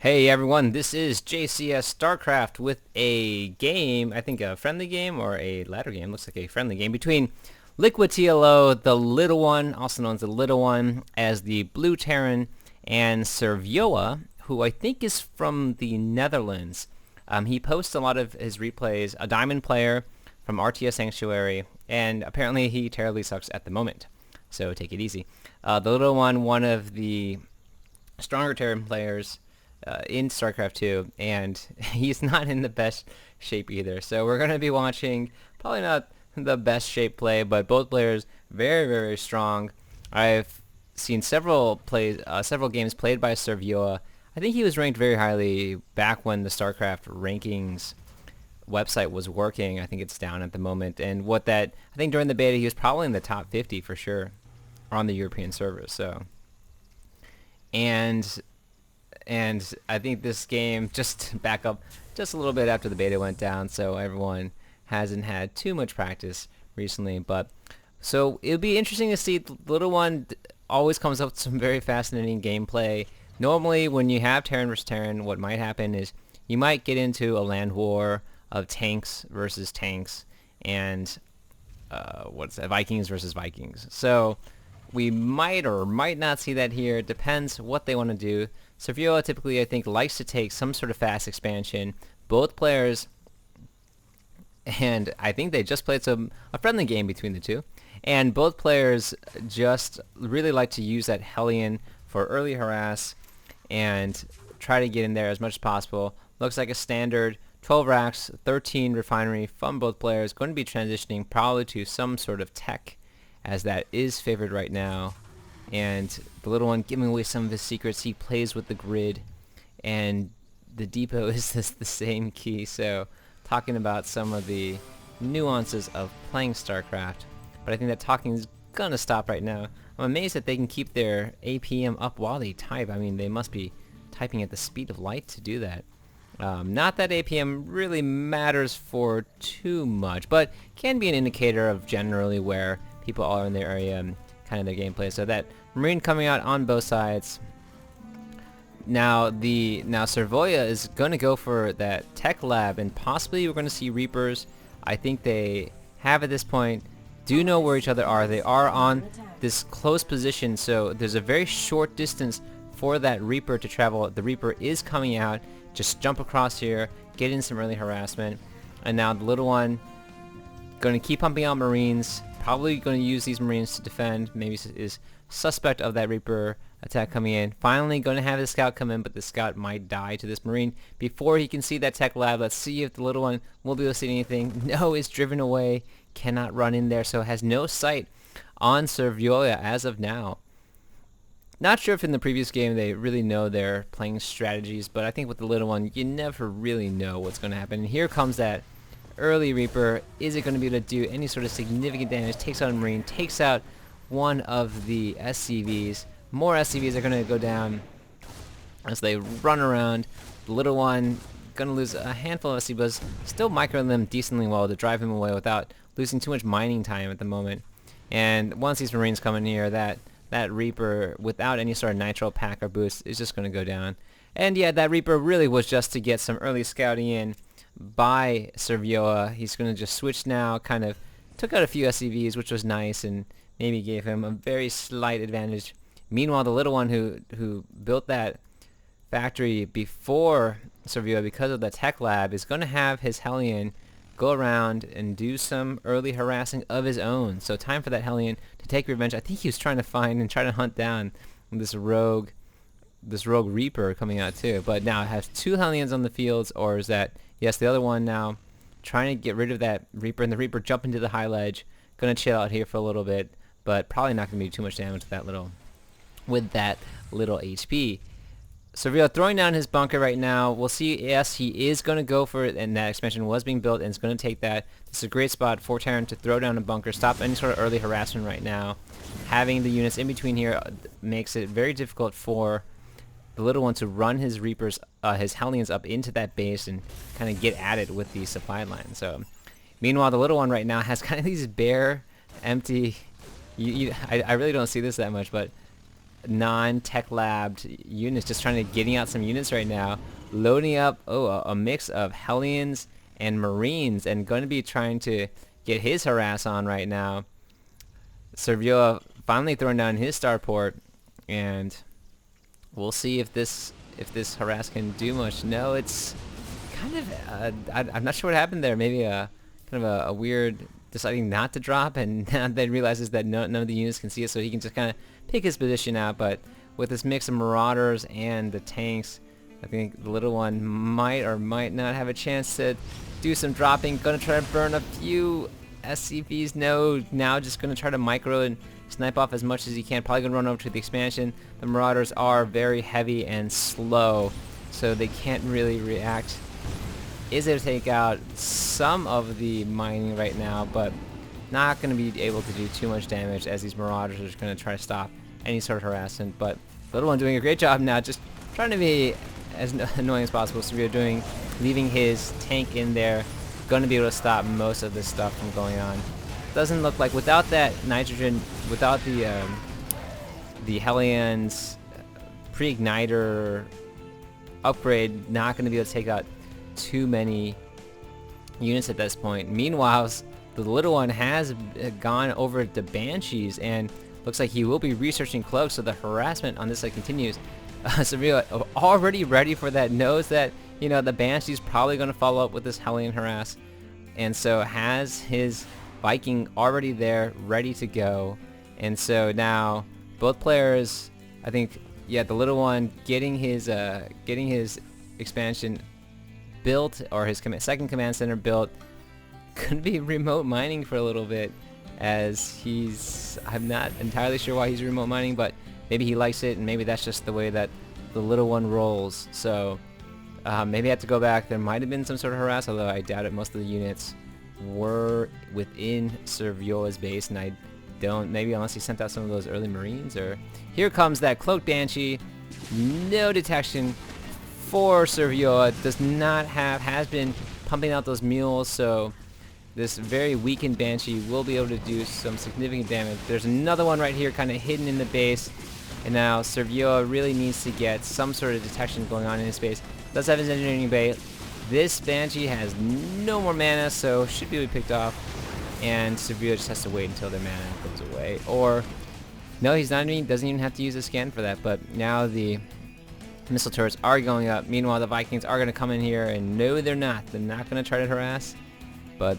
Hey everyone, this is JCS Starcraft with a game, I think a friendly game or a ladder game, looks like a friendly game between Liquid TLO, the Little One, also known as the Little One, as the Blue Terran, and Servyoa, who I think is from the Netherlands. He posts a lot of his replays, a diamond player from RTS Sanctuary, and apparently he terribly sucks at the moment, so take it easy. The Little one of the stronger Terran players in StarCraft 2, and he's not in the best shape either. So we're going to be watching probably not the best shape play, but both players very, very strong. I've seen several games played by Servyoa. I think he was ranked very highly back when the StarCraft rankings website was working. I think it's down at the moment. And I think during the beta he was probably in the top 50 for sure on the European servers. So and I think this game, just back up just a little bit after the beta went down, so everyone hasn't had too much practice recently. But so it'll be interesting to see. The Little One always comes up with some very fascinating gameplay. Normally when you have Terran versus Terran, what might happen is you might get into a land war of tanks versus tanks, and Vikings versus Vikings. So we might or might not see that here. It depends what they want to do. Servyoa typically, I think, likes to take some sort of fast expansion. Both players, and I think they just played a friendly game between the two, and both players just really like to use that Hellion for early harass and try to get in there as much as possible. Looks like a standard 12 racks, 13 refinery from both players. Going to be transitioning probably to some sort of tech, as that is favored right now. And the Little One giving away some of his secrets. He plays with the grid, and the depot is the same key. So talking about some of the nuances of playing StarCraft, but I think that talking is gonna stop right now. I'm amazed that they can keep their APM up while they type. I mean, they must be typing at the speed of light to do that. Not that APM really matters for too much, but can be an indicator of generally where people are in their area and kind of their gameplay. So that Marine coming out on both sides. Now Servyoa is going to go for that tech lab, and possibly we're going to see Reapers. I think they have at this point, do know where each other are. They are on this close position, so there's a very short distance for that Reaper to travel. The Reaper is coming out. Just jump across here, get in some early harassment, and now the Little One going to keep pumping out Marines. Probably going to use these Marines to defend. Maybe is suspect of that Reaper attack coming in. Finally going to have his scout come in, but the scout might die to this Marine before he can see that tech lab. Let's see if the Little One will be able to see anything. No, it's driven away. Cannot run in there, so has no sight on Servyoa as of now. Not sure if in the previous game they really know their playing strategies, but I think with the Little One, you never really know what's going to happen. And here comes that early Reaper. Is it going to be able to do any sort of significant damage? Takes out a Marine, takes out one of the SCVs. More SCVs are going to go down as they run around. The Little One going to lose a handful of SCVs, still microing them decently well to drive him away without losing too much mining time at the moment. And once these Marines come in here, that Reaper, without any sort of nitro pack or boost, is just going to go down. And yeah, that Reaper really was just to get some early scouting in by Servyoa. He's going to just switch now, kind of took out a few SCVs, which was nice, and maybe gave him a very slight advantage. Meanwhile, the Little One who built that factory before Servyoa because of the tech lab is going to have his Hellion go around and do some early harassing of his own. So time for that Hellion to take revenge. I think he was trying to find and try to hunt down this rogue Reaper coming out too. But now it has two Hellions on the fields, or is that, yes, the other one now trying to get rid of that Reaper, and the Reaper jumping to the high ledge. Gonna chill out here for a little bit, but probably not gonna be too much damage with that little HP. Servyoa throwing down his bunker right now. We'll see. Yes, he is going to go for it, and that expansion was being built, and it's going to take that. This is a great spot for Terran to throw down a bunker, stop any sort of early harassment right now. Having the units in between here makes it very difficult for the Little One to run his Reapers, his Hellions up into that base and kind of get at it with the supply line. So, meanwhile, the Little One right now has kind of these bare, empty. I really don't see this that much, but non-tech labbed units, just trying to getting out some units right now, loading up a mix of Hellions and Marines, and going to be trying to get his harass on right now. Servyoa finally throwing down his starport, and we'll see if this harass can do much. No, it's kind of I'm not sure what happened there. Maybe a kind of a weird deciding not to drop, and then realizes that none of the units can see it, so he can just kind of pick his position out. But with this mix of marauders and the tanks, I think the little one might or might not have a chance to do some dropping. Gonna try to burn a few SCVs. No, now just gonna try to micro and snipe off as much as he can. Probably gonna run over to the expansion. The marauders are very heavy and slow, so they can't really react. Is able to take out some of the mining right now, but not going to be able to do too much damage, as these marauders are going to try to stop any sort of harassment. But Little One doing a great job now, just trying to be as annoying as possible. Servyoa leaving his tank in there, going to be able to stop most of this stuff from going on. Doesn't look like, without that nitrogen, without the Hellions pre-igniter upgrade, not going to be able to take out too many units at this point. Meanwhile, the Little One has gone over to Banshees, and looks like he will be researching cloaks, so the harassment on this side continues. Servyoa already ready for that, knows that, you know, the Banshee's probably going to follow up with this Hellion harass, and so has his Viking already there, ready to go. And so now both players, I think, yeah, the Little One getting his expansion built, or his second command center built, could be remote mining for a little bit, as I'm not entirely sure why he's remote mining, but maybe he likes it, and maybe that's just the way that the Little One rolls. So maybe I have to go back. There might have been some sort of harass, although I doubt it. Most of the units were within Servyoa's base, and I don't, maybe unless he sent out some of those early Marines. Or here comes that cloaked Banshee. No detection for Servyoa. Does not have, has been pumping out those mules, so this very weakened Banshee will be able to do some significant damage. There's another one right here kind of hidden in the base, and now Servyoa really needs to get some sort of detection going on in his base. Does have his engineering bay. This Banshee has no more mana, so should be able to be picked off, and Servyoa just has to wait until their mana goes away. Or no, he's not even, doesn't even have to use a scan for that. But now the missile turrets are going up. Meanwhile, the Vikings are going to come in here, and no, they're not. They're not going to try to harass, but